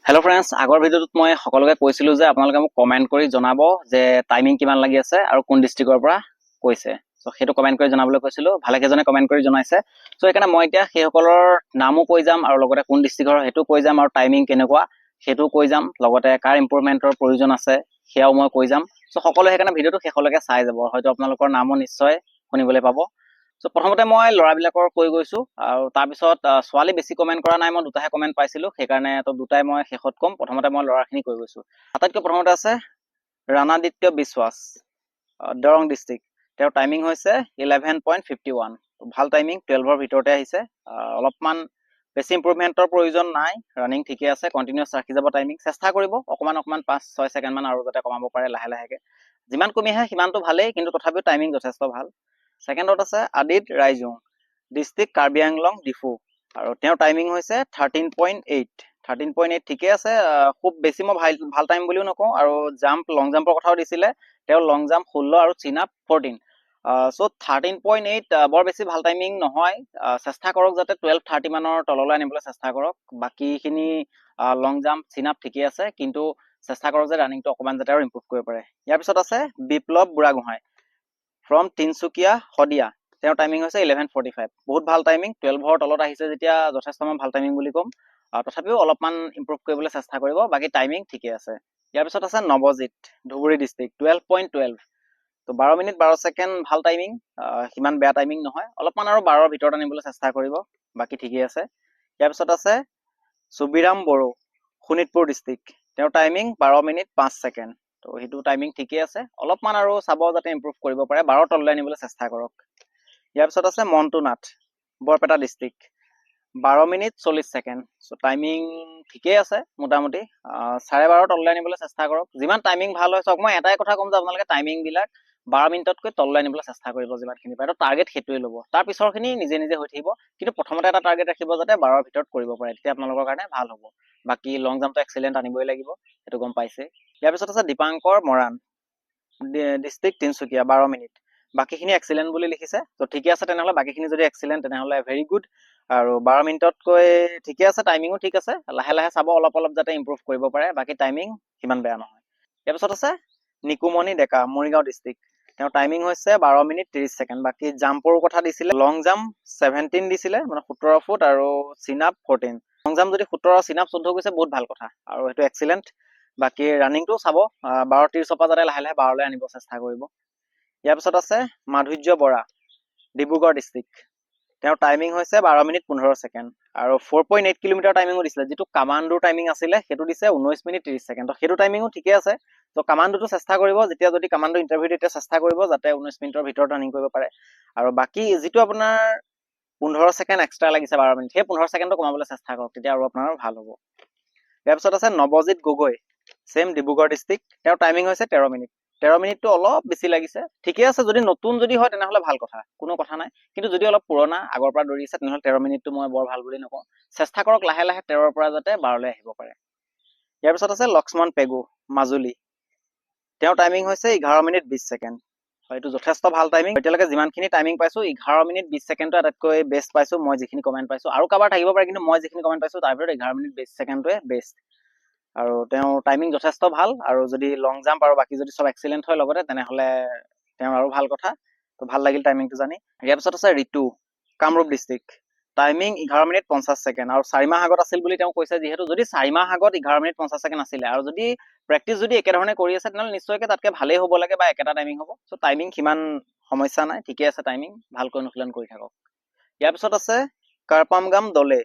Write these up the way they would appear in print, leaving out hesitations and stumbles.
Hello' friends, আগৰ ভিডিঅ'টোত মই সকলোকে কৈছিলোঁ যে আপোনালোকে মোক কমেণ্ট কৰি জনাব যে টাইমিং কিমান লাগি আছে আৰু কোন ডিষ্ট্ৰিক্টৰ পৰা কৈছে। চ' সেইটো কমেণ্ট কৰি জনাবলৈ কৈছিলোঁ, ভালেকেইজনে কমেণ্ট কৰি জনাইছে। চ' সেইকাৰণে মই এতিয়া সেইসকলৰ নামো কৈ যাম আৰু লগতে কোন ডিষ্ট্ৰিক্টৰ সেইটো কৈ যাম আৰু টাইমিং কেনেকুৱা সেইটোও কৈ যাম, লগতে কাৰ ইম্প্ৰুভমেণ্টৰ প্ৰয়োজন আছে সেয়াও মই কৈ যাম। চ' সকলোৱে সেইকাৰণে ভিডিঅ'টো শেষলৈকে চাই যাব, হয়তো আপোনালোকৰ নামো নিশ্চয় শুনিবলৈ পাব। চ' প্ৰথমতে মই ল'ৰাবিলাকৰ কৈ গৈছোঁ আৰু তাৰপিছত ছোৱালী বেছি কমেণ্ট কৰা নাই, মই দুটাহে কমেণ্ট পাইছিলোঁ, সেইকাৰণে দুটাই মই শেষত ক'ম। প্ৰথমতে মই ল'ৰাখিনি কৈ গৈছোঁ। আটাইতকৈ প্ৰথমতে আছে ৰাণাদিত্য বিশ্বাস, দৰং ডিষ্ট্ৰিক্ট। তেওঁৰ টাইমিং হৈছে 11.51। ভাল টাইমিং, 12ৰ ভিতৰতে আহিছে। অলপমান বেছি ইম্প্ৰুভমেণ্টৰ প্ৰয়োজন নাই, ৰানিং ঠিকে আছে, কণ্টিনিউৱাছ ৰাখি যাব টাইমিং। চেষ্টা কৰিব অকণমান 5-6 ছেকেণ্ডমান আৰু যাতে কমাব পাৰে লাহে। যিমান কমি আহে সিমানটো ভালেই, কিন্তু তথাপিও টাইমিং যথেষ্ট ভাল। ছেকেণ্ডত আছে আদিত ৰাইজুং, ডিষ্ট্ৰিক্ট কাৰ্বি আংলং ডিফু, আৰু তেওঁৰ টাইমিং হৈছে 13.8 ঠিকে আছে। খুব বেছি মই ভাল টাইম বুলিও নকওঁ, আৰু লং জাম্পৰ কথাও দিছিলে। তেওঁ লং জাম্প 16 আৰু চিন আপ 14। চ' 13.8 বৰ বেছি ভাল টাইমিং নহয়। চেষ্টা কৰক যাতে 12:30 মানৰ তললৈ আনিবলৈ চেষ্টা কৰক। বাকীখিনি লং জাম্প চিন আপ ঠিকে আছে, কিন্তু চেষ্টা কৰক যে ৰানিংটো অকণমান যাতে আৰু ইম্প্ৰুভ কৰিব পাৰে। ইয়াৰ পিছত আছে বিপ্লৱ বুঢ়াগোহাঁই, ফ্ৰম তিনচুকীয়া শদিয়া। তেওঁৰ টাইমিং হৈছে 11:45। বহুত ভাল টাইমিং, 12ৰ তলত আহিছে যেতিয়া যথেষ্ট মই ভাল টাইমিং বুলি ক'ম। তথাপিও অলপমান ইম্প্ৰুভ কৰিবলৈ চেষ্টা কৰিব, বাকী টাইমিং ঠিকে আছে। ইয়াৰ পিছত আছে নৱজিত, ধুবুৰী ডিষ্ট্ৰিক্ট, 12.12। তো 12 মিনিট 12 ছেকেণ্ড ভাল টাইমিং, সিমান বেয়া টাইমিং নহয়। অলপমান আৰু 12ৰ ভিতৰত আনিবলৈ চেষ্টা কৰিব, বাকী ঠিকেই আছে। ইয়াৰ পিছত আছে সুবিৰাম বড়ো, শোণিতপুৰ ডিষ্ট্ৰিক্ট। তেওঁৰ টাইমিং 12 মিনিট 5 ছেকেণ্ড। তো সেইটো টাইমিং ঠিকেই আছে, অলপমান আৰু চাব যাতে ইম্প্ৰুভ কৰিব পাৰে, 12ৰ তললৈ আনিবলৈ চেষ্টা কৰক। ইয়াৰ পিছত আছে Montu Nath, Barpeta district, 12 minute 40 second. So' timing ঠিকেই আছে মোটামুটি। 12.5 তললৈ আনিবলৈ চেষ্টা কৰক। যিমান টাইমিং ভাল হয়, চাওক মই এটাই কথা ক'ম যে আপোনালোকে টাইমিংবিলাক 12 মিনিটতকৈ তললৈ আনিবলৈ চেষ্টা কৰিব যিমানখিনি পাৰে। টাৰ্গেট সেইটোৱে ল'ব, তাৰ পিছৰখিনি নিজে হৈ থাকিব, কিন্তু প্ৰথমতে এটা টাৰ্গেট ৰাখিব যাতে 12ৰ ভিতৰত কৰিব পাৰে, তেতিয়া আপোনালোকৰ কাৰণে ভাল হ'ব। বাকী লং জাম্পটো এক্সিলেণ্ট আনিবই লাগিব, সেইটো গম পাইছে। ইয়াৰ পিছত আছে দীপাংকৰ মৰাণ, ডিষ্ট্ৰিক্ট তিনচুকীয়া, 12 মিনিট। বাকীখিনি এক্সিলেণ্ট বুলি লিখিছে, তো ঠিকে আছে তেনেহ'লে। বাকীখিনি যদি এক্সিলেণ্ট তেনেহ'লে ভেৰি গুড। আৰু 12 মিনিটতকৈ ঠিকে আছে, টাইমিঙো ঠিক আছে। লাহে চাব অলপ যাতে ইম্প্ৰুভ কৰিব পাৰে, বাকী টাইমিং সিমান বেয়া নহয়। ইয়াৰ পিছত আছে নিকুমণি ডেকা, মৰিগাঁও ডিষ্ট্ৰিক্ট। তেওঁৰ টাইমিং হৈছে 12 মিনিট 30 ছেকেণ্ড। বাকী জাম্পৰ কথা দিছিলে, লং জাম্প 17 দিছিলে, মানে 17 ফুট, আৰু চিন আপ 14। লং জাম্প যদি 17, চিন আপ 14 গৈছে, বহুত ভাল কথা, আৰু সেইটো এক্সিলেণ্ট। বাকী ৰানিংটো চাব, 12:30 পৰা যাতে লাহে 12লৈ আনিব চেষ্টা কৰিব। ইয়াৰ পিছত আছে মাধুৰ্য বৰা, ডিব্ৰুগড় ডিষ্ট্ৰিক্ট। তেওঁৰ টাইমিং হৈছে 12 মিনিট 15 ছেকেণ্ড, আৰু 4.8 কিলোমিটাৰ টাইমিঙো দিছিলে। যিটো কামাণ্ডোৰ টাইমিং আছিলে সেইটো দিছে 19 মিনিট 30 ছেকেণ্ড। সেইটো টাইমিঙো ঠিকে আছে। তো কামাণ্ডোটো চেষ্টা কৰিব, যেতিয়া যদি কামাণ্ডো ইণ্টাৰভিউ তেতিয়া চেষ্টা কৰিব যাতে 19 মিনিটৰ ভিতৰত ৰানিং কৰিব পাৰে। আৰু বাকী যিটো আপোনাৰ 15 ছেকেণ্ড এক্সট্ৰা লাগিছে 12 মিনিট, সেই 15 ছেকেণ্ডটো কমাবলৈ চেষ্টা কৰক, তেতিয়া আৰু আপোনাৰ ভাল হ'ব। ইয়াৰ পিছত আছে নৱজিত গগৈ, ছেম ডিব্ৰুগড় ডিষ্ট্ৰিক্ট। তেওঁৰ টাইমিং হৈছে 13 মিনিট। 13 মিনিটটো অলপ বেছি লাগিছে, ঠিকে আছে। যদি নতুন হয় তেনেহ'লে ভাল কথা, কোনো কথা নাই। কিন্তু যদি অলপ পুৰণা, আগৰ পৰা দৌৰি আছে, তেনেহ'লে 13 মিনিটটো মই বৰ ভাল বুলি নকওঁ। চেষ্টা কৰক লাহে 13ৰ পৰা যাতে 12লৈ আহিব পাৰে। ইয়াৰ পিছত আছে লক্ষ্মণ পেগু, মাজুলী। তেওঁৰ টাইমিং হৈছে 11 মিনিট 20 ছেকেণ্ড। এইটো যথেষ্ট ভাল টাইমিং। এতিয়ালৈকে যিমানখিনি টাইমিং পাইছোঁ, 11 মিনিট 20 ছেকেণ্ডটো আটাইতকৈ বেষ্ট পাইছোঁ মই যিখিনি কমেণ্ট পাইছোঁ। আৰু কাৰোবাৰ থাকিব পাৰে, কিন্তু মই যিখিনি কমেণ্ট পাইছোঁ তাৰ ভিতৰত 11 মিনিট 20 ছেকেণ্ডটোৱে বেষ্ট। আৰু তেওঁৰ টাইমিং যথেষ্ট ভাল, আৰু যদি লং জাম্প আৰু বাকী যদি চব এক্সিলেণ্ট হয় লগতে, তেনেহ'লে তেওঁৰ আৰু ভাল কথা। তো ভাল লাগিল টাইমিংটো জানি। ইয়াৰ পিছত আছে Ritu, Kamrup district. Timing 11 minute 50 second, আৰু 4 মাহ আগত আছিল বুলি তেওঁ কৈছে। যিহেতু যদি 4 মাহ আগত 11 মিনিট 50 ছেকেণ্ড আছিলে, আৰু যদি প্ৰেক্টিচ যদি একেধৰণে কৰি আছে, তেনেহ'লে নিশ্চয়কৈ তাতকৈ ভালেই হ'ব লাগে, বা একেটা টাইমিং হ'ব। চ' টাইমিং সিমান সমস্যা নাই, ঠিকে আছে টাইমিং, ভালকৈ অনুশীলন কৰি থাকক। ইয়াৰ পিছত আছে কাৰ্পামগাম দলে,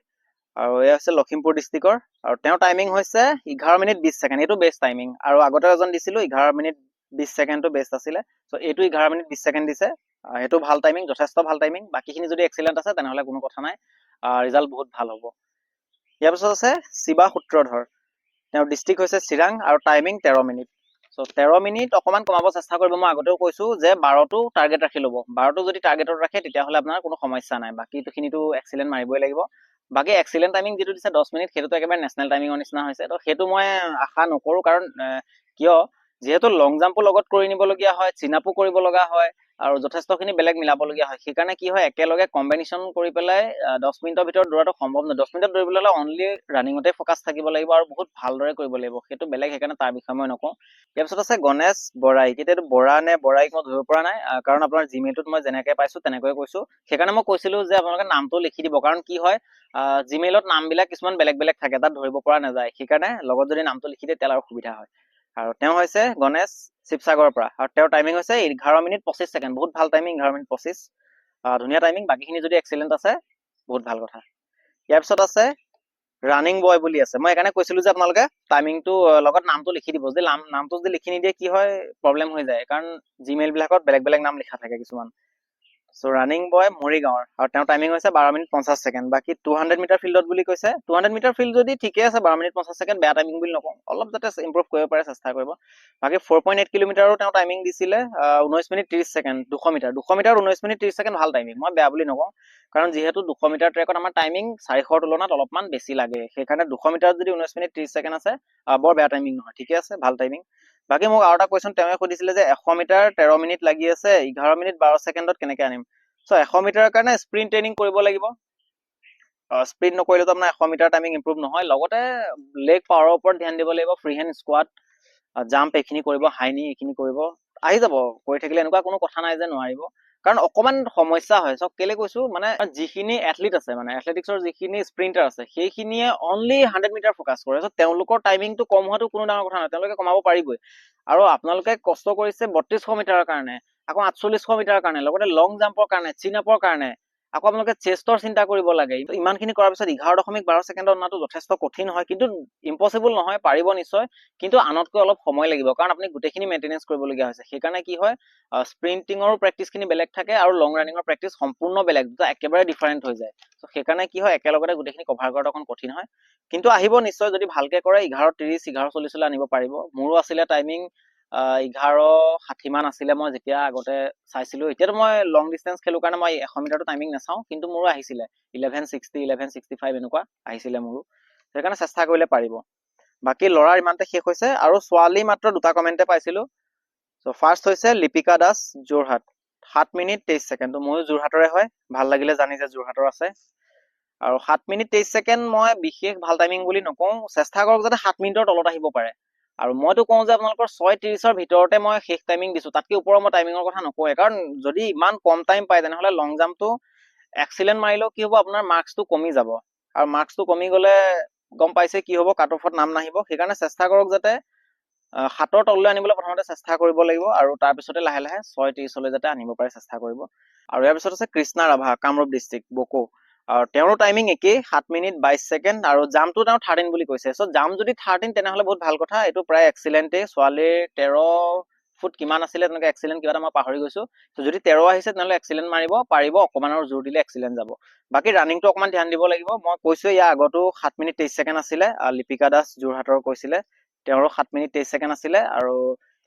আৰু এয়া হৈছে লখিমপুৰ ডিষ্ট্ৰিক্টৰ, আৰু তেওঁৰ টাইমিং হৈছে 11 মিনিট 20 ছেকেণ্ড। এইটো বেষ্ট টাইমিং, আৰু আগতে এজন দিছিলোঁ 11 মিনিট 20 ছেকেণ্ডটো বেষ্ট আছিলে। চ' এইটো 11 মিনিট 20 ছেকেণ্ড দিছে, সেইটো ভাল টাইমিং, যথেষ্ট ভাল টাইমিং। বাকীখিনি যদি এক্সিলেণ্ট আছে তেনেহ'লে কোনো কথা নাই, ৰিজাল্ট বহুত ভাল হ'ব। ইয়াৰ পিছত আছে শিৱা সূত্ৰধৰ, তেওঁৰ ডিষ্ট্ৰিক্ট হৈছে চিৰাং, আৰু টাইমিং 13 মিনিট। চ' 13 মিনিট অকণমান কমাব চেষ্টা কৰিব। মই আগতেও কৈছোঁ যে 12টো টাৰ্গেট ৰাখি ল'ব। 12টো যদি টাৰ্গেটত ৰাখে তেতিয়াহ'লে আপোনাৰ কোনো সমস্যা নাই, বাকীখিনিতো এক্সিলেণ্ট মাৰিবই লাগিব। বাকী এক্সিলেণ্ট টাইমিং যিটো দিছে 10 মিনিট, সেইটোতো একেবাৰে নেশ্যনেল টাইমিঙৰ নিচিনা হৈছে। তো সেইটো মই আশা নকৰোঁ, কাৰণ কিয় যিহেতু লং জাম্পৰ লগত কৰি নিবলগীয়া হয়, চিনাপো কৰিব লগা হয় আৰু যথেষ্টখিনি বেলেগ মিলাবলগীয়া হয়, সেইকাৰণে কি হয় একেলগে কম্বিনেশ্যন কৰি পেলাই 10 মিনিটৰ ভিতৰত দৌৰাটো সম্ভৱ নহয়। 10 মিনিটত দৌৰিবলৈ হ'লে অনলি ৰানিঙতে ফ'কাছ থাকিব লাগিব আৰু বহুত ভালদৰে কৰিব লাগিব, সেইটো বেলেগ, সেইকাৰণে তাৰ বিষয়ে মই নকওঁ। ইয়াৰ পিছত আছে গণেশ বৰাইক। এতিয়াতো বৰা নে বৰাইক মই ধৰিব পৰা নাই, কাৰণ আপোনাৰ জিমেইলটোত মই যেনেকৈ পাইছোঁ তেনেকৈয়ে কৈছোঁ। সেইকাৰণে মই কৈছিলোঁ যে আপোনালোকে নামটো লিখি দিব, কাৰণ কি হয় জিমেইলত নামবিলাক কিছুমান বেলেগ বেলেগ থাকে, তাত ধৰিব পৰা নাযায়, সেইকাৰণে লগত যদি নামটো লিখি দিয়ে তেতিয়াহ'লে আৰু সুবিধা হয়। আৰু তেওঁ হৈছে গণেশ শিৱসাগৰৰ পৰা, আৰু তেওঁৰ টাইমিং হৈছে 11 মিনিট 25 ছেকেণ্ড। বহুত ভাল টাইমিং, 11 মিনিট 25, ধুনীয়া টাইমিং। বাকীখিনি যদি এক্সিলেণ্ট আছে বহুত ভাল কথা। ইয়াৰ পিছত আছে ৰানিং বয় বুলি আছে। মই সেইকাৰণে কৈছিলোঁ যে আপোনালোকে টাইমিংটো লগত নামটো লিখি দিব, যদি নামটো যদি লিখি নিদিয়ে কি হয় প্ৰব্লেম হৈ যায়, কাৰণ জিমেইলবিলাকত বেলেগ বেলেগ নাম লিখা থাকে কিছুমান। চ' ৰানিং বয় মৰিগাঁৱৰ, আৰু তেওঁৰ টাইমিং হৈছে 12 মিনিট 50 ছেকেণ্ড। বাকী 200 মিটাৰ ফিল্ডত বুলি কৈছে, 200 মিটাৰ ফিল্ড যদি ঠিকে আছে, 12 মিনিট 50 ছেকেণ্ড বেয়া টাইমিং বুলি নকওঁ, অলপ যাতে ইম্প্ৰুভ কৰিব পাৰে চেষ্টা কৰিব। বাকী 4.8 কিলোমিটাৰো তেওঁ টাইমিং দিছিলে 19 minute 30 second. 200 metre 19 minute 30 second ভাল টাইমিং, মই বেয়া বুলি নকওঁ, কাৰণ যিহেতু 200 মিটাৰ ট্ৰেকত আমাৰ টাইমিং 400ৰ তুলনাত অলপমান বেছি লাগে, সেইকাৰণে 200 মিটাৰত যদি 19 মিনিট 30 ছেকেণ্ড আছে বৰ বেয়া টাইমিং নহয়, ঠিকে আছে, ভাল টাইমিং। বাকী মোক আৰু এটা কুৱেশ্যন তেওঁৱে সুধিছিলে যে 100 মিটাৰ 13 মিনিট লাগি আছে, 11 মিনিট 12 ছেকেণ্ডত কেনেকৈ আনিম। চ' 100 মিটাৰৰ কাৰণে স্প্ৰিণ্ট ট্ৰেইনিং কৰিব লাগিব। স্প্ৰিণ্ট নকৰিলেতো আপোনাৰ 100 মিটাৰ টাইমিং ইম্প্ৰুভ নহয়, লগতে লেগ পাৱাৰৰ ওপৰত ধ্যান দিব লাগিব, ফ্ৰী হেণ্ড স্কোৱাট, জাম্প এইখিনি কৰিব, হাই নি এইখিনি কৰিব, আহি যাব কৰি থাকিলে, এনেকুৱা কোনো কথা নাই যে নোৱাৰিব। কাৰণ অকণমান সমস্যা হয়, চব কেলে কৈছোঁ মানে যিখিনি এথলিট আছে, মানে এথলেটিক্সৰ যিখিনি স্প্ৰিণ্টাৰ আছে সেইখিনিয়ে অনলি 100 মিটাৰ ফ'কাছ কৰে, চ' তেওঁলোকৰ টাইমিংটো কম হোৱাটো কোনো ডাঙৰ কথা নহয়, তেওঁলোকে কমাব পাৰিবই। আৰু আপোনালোকে কষ্ট কৰিছে 3200 মিটাৰৰ কাৰণে, আকৌ 4800 মিটাৰৰ কাৰণে, লগতে লং জাম্পৰ কাৰণে, চিন আপৰ কাৰণে, আকৌ আপোনালোকে চেষ্টৰ চিন্তা কৰিব লাগে। ইমানখিনি কৰাৰ পিছত 11.12 ছেকেণ্ডত অনাটো যথেষ্ট কঠিন হয়, কিন্তু ইম্পচিবল নহয়, পাৰিব নিশ্চয়, কিন্তু আনতকৈ অলপ সময় লাগিব, কাৰণ আপুনি গোটেইখিনি মেইনটেনেঞ্চ কৰিবলগীয়া হৈছে। সেইকাৰণে কি হয় স্প্ৰিণ্টিঙৰো প্ৰেক্টিচখিনি বেলেগ থাকে আৰু লং ৰানিঙৰ প্ৰেক্টিচ সম্পূৰ্ণ বেলেগ, দুটা একেবাৰে ডিফাৰেণ্ট হৈ যায়। চ' সেইকাৰণে কি হয় একেলগতে গোটেইখিনি কভাৰ কৰাটো অকণ কঠিন হয়, কিন্তু আহিব নিশ্চয়, যদি ভালকে কৰে 11:30 11:40 আনিব পাৰিব। মোৰো আছিলে টাইমিং 11:60 মান আছিলে, মই যেতিয়া আগতে চাইছিলোঁ। এতিয়াতো মই লং ডিষ্টেঞ্চ খেলোঁ কাৰণে মই 100 মিটাৰটো টাইমিং নাচাওঁ, কিন্তু মোৰো আহিছিলে 11:60 11:65 এনেকুৱা আহিছিলে মোৰো, সেইকাৰণে চেষ্টা কৰিলে পাৰিব। বাকী ল'ৰাৰ ইমানতে শেষ হৈছে, আৰু ছোৱালী মাত্ৰ দুটা কমেণ্টে পাইছিলোঁ। চ' ফাৰ্ষ্ট হৈছে লিপিকা দাস, যোৰহাট, 7 মিনিট 23 ছেকেণ্ড। ময়ো যোৰহাটৰে হয়, ভাল লাগিলে জানি যে যোৰহাটৰ আছে। আৰু 7 মিনিট 23 ছেকেণ্ড মই বিশেষ ভাল টাইমিং বুলি নকওঁ, চেষ্টা কৰক যাতে 7 মিনিটৰ তলত আহিব পাৰে। আৰু মইতো কওঁ যে আপোনালোকৰ 6:30ৰ ভিতৰতে মই শেষ টাইমিং দিছোঁ, তাতকৈ ওপৰৰ মই টাইমিঙৰ কথা নকওঁৱে, কাৰণ যদি ইমান কম টাইম পায় তেনেহ'লে লং জাম্পটো এক্সিলেণ্ট মাৰিলেও কি হ'ব, আপোনাৰ মাৰ্কছটো কমি যাব, আৰু মাৰ্কছটো কমি গ'লে গম পাইছে কি হ'ব, কাট অফত নাম নাহিব। সেইকাৰণে চেষ্টা কৰক যাতে 7ৰ তললৈ আনিবলৈ প্ৰথমতে চেষ্টা কৰিব লাগিব, আৰু তাৰপিছতে লাহে লাহে 6:30লৈ যাতে আনিব পাৰে চেষ্টা কৰিব। আৰু ইয়াৰ পিছত আছে কৃষ্ণা ৰাভা, কামৰূপ ডিষ্ট্ৰিক্ট, বকো, আৰু তেওঁৰ টাইমিং একেই, 7 মিনিট 22 ছেকেণ্ড, আৰু জাম্পটো তেওঁ 13 বুলি কৈছে। চ' জাম্প যদি 13 তেনেহ'লে বহুত ভাল কথা, এইটো প্ৰায় এক্সিলেণ্টেই। ছোৱালীৰ 13 ফুট কিমান আছিলে তেনেকৈ এক্সিলেণ্ট কিবা এটা মই পাহৰি গৈছোঁ। চ' যদি 13 আহিছে তেনেহ'লে এক্সিলেণ্ট মাৰিব পাৰিব, অকণমান আৰু জোৰ দিলে এক্সিলেণ্ট যাব। বাকী ৰানিংটো অকণমান ধ্যান দিব লাগিব, মই কৈছোঁ ইয়াৰ আগতো 7 মিনিট 23 ছেকেণ্ড আছিলে, লিপিকা দাস যোৰহাটৰ কৈছিলে, তেওঁৰো 7 মিনিট 23 ছেকেণ্ড আছিলে, আৰু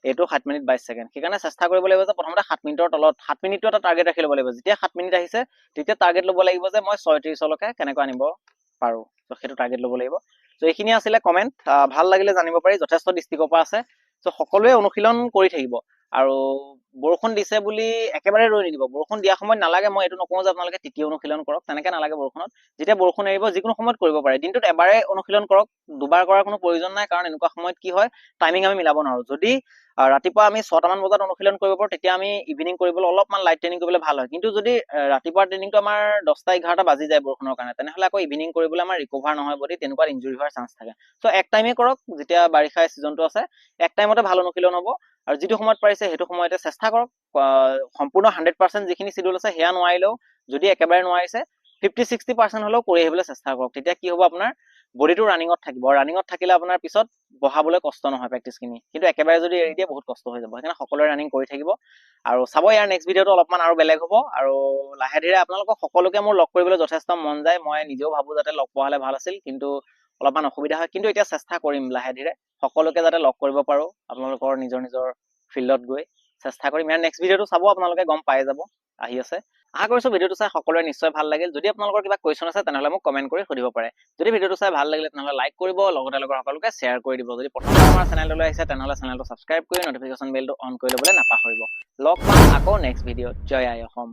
এইটো 7 মিনিট 22 ছেকেণ্ড। সেইকাৰণে চেষ্টা কৰিব লাগিব যে প্ৰথমতে 7 মিনিটৰ তলত, 7 মিনিটটো এটা টাৰ্গেট ৰাখি ল'ব লাগিব। যেতিয়া 7 মিনিট আহিছে তেতিয়া টাৰ্গেট ল'ব লাগিব যে মই 6:30লৈকে কেনেকৈ আনিব পাৰোঁ, চ' সেইটো টাৰ্গেট ল'ব লাগিব। চ' এইখিনি আছিলে কমেণ্ট, ভাল লাগিলে জানিব পাৰি, যথেষ্ট ডিষ্ট্ৰিক্টৰ পৰা আছে। চ' সকলোৱে অনুশীলন কৰি থাকিব, আৰু বৰষুণ দিছে বুলি একেবাৰে ৰৈ নিদিব। বৰষুণ দিয়া সময়ত নালাগে, মই এইটো নকওঁ যে আপোনালোকে তৃতীয় অনুশীলন কৰক, তেনেকৈ নালাগে। বৰষুণত যেতিয়া বৰষুণ এৰিব যিকোনো সময়ত কৰিব পাৰে, দিনটোত এবাৰে অনুশীলন কৰক, দুবাৰ কৰাৰ কোনো প্ৰয়োজন নাই, কাৰণ এনেকুৱা সময়ত কি হয় টাইমিং আমি মিলাব নোৱাৰোঁ। যদি ৰাতিপুৱা আমি 6টামান বজাত অনুশীলন কৰিব পাৰোঁ, তেতিয়া আমি ইভিনিং কৰিবলৈ অলপমান লাইট ট্ৰেইনিং কৰিবলৈ ভাল হয়। কিন্তু যদি ৰাতিপুৱা ট্ৰেইনিংটো আমাৰ 10টা 11টা বাজি যায় বৰষুণৰ কাৰণে, তেনেহ'লে আকৌ ইভিনিং কৰিবলৈ আমাৰ ৰিকভাৰ নহয়, বডি তেনেকুৱা ইঞ্জুৰি হোৱাৰ চান্স থাকে। চ' এক টাইমে কৰক, যেতিয়া বাৰিষা ছিজনটো আছে এক টাইমতে ভাল অনুশীলন হ'ব, আৰু যিটো সময়ত পাৰিছে সেইটো সময়তে চেষ্টা কৰক। সম্পূৰ্ণ 100% যিখিনি চিডিউল আছে সেয়া নোৱাৰিলেও, যদি একেবাৰে নোৱাৰিছে 50-60% হ'লেও কৰি আহিবলৈ চেষ্টা কৰক। তেতিয়া কি হ'ব, আপোনাৰ বডিটো ৰানিঙত থাকিব, ৰানিঙত থাকিলে আপোনাৰ পিছত বহাবলৈ কষ্ট নহয় প্ৰেক্টিচখিনি। কিন্তু একেবাৰে যদি এৰি দিয়ে বহুত কষ্ট হৈ যাব, সেইকাৰণে সকলোৱে ৰানিং কৰি থাকিব। আৰু চাব ইয়াৰ নেক্সট ভিডিঅ'টো অলপমান আৰু বেলেগ হ'ব, আৰু লাহে ধীৰে আপোনালোকক সকলোকে মোৰ লগ কৰিবলৈ যথেষ্ট মন যায়। মই নিজেও ভাবোঁ যাতে লগ পোৱা হ'লে ভাল আছিল, কিন্তু অলপমান অসুবিধা হয়, কিন্তু এতিয়া চেষ্টা কৰিম লাহে ধীৰে সকলোকে যাতে লগ কৰিব পাৰোঁ, আপোনালোকৰ নিজৰ নিজৰ ফিল্ডত গৈ চেষ্টা কৰিম। ইয়াৰ নেক্সট ভিডিঅ'টো চাব, আপোনালোকে গম পাই যাব আহি আছে। আশা কৰিছো ভিডিঅ'টো চাই সকলোৰে নিশ্চয় ভাল লাগিল। যদি আপোনালোকৰ কিবা কুৱেশ্যন আছে তেনেহ'লে মোক কমেণ্ট কৰি সুধিব পাৰে। যদি ভিডিঅ'টো চাই ভাল লাগিলে তেনেহ'লে লাইক কৰিব, লগতে লগৰ সকলোকে শ্বেয়াৰ কৰি দিব। যদি প্ৰথমবাৰ আমাৰ চেনেলটোলৈ আহিছে তেনেহ'লে চেনেলটো ছাবস্ক্ৰাইব কৰি নটিফিকেশ্যন বেলটো অন কৰি ল'বলৈ নাপাহৰিব। লগ পাম আকৌ নেক্সট ভিডিঅ'ত। জয় আই অসম।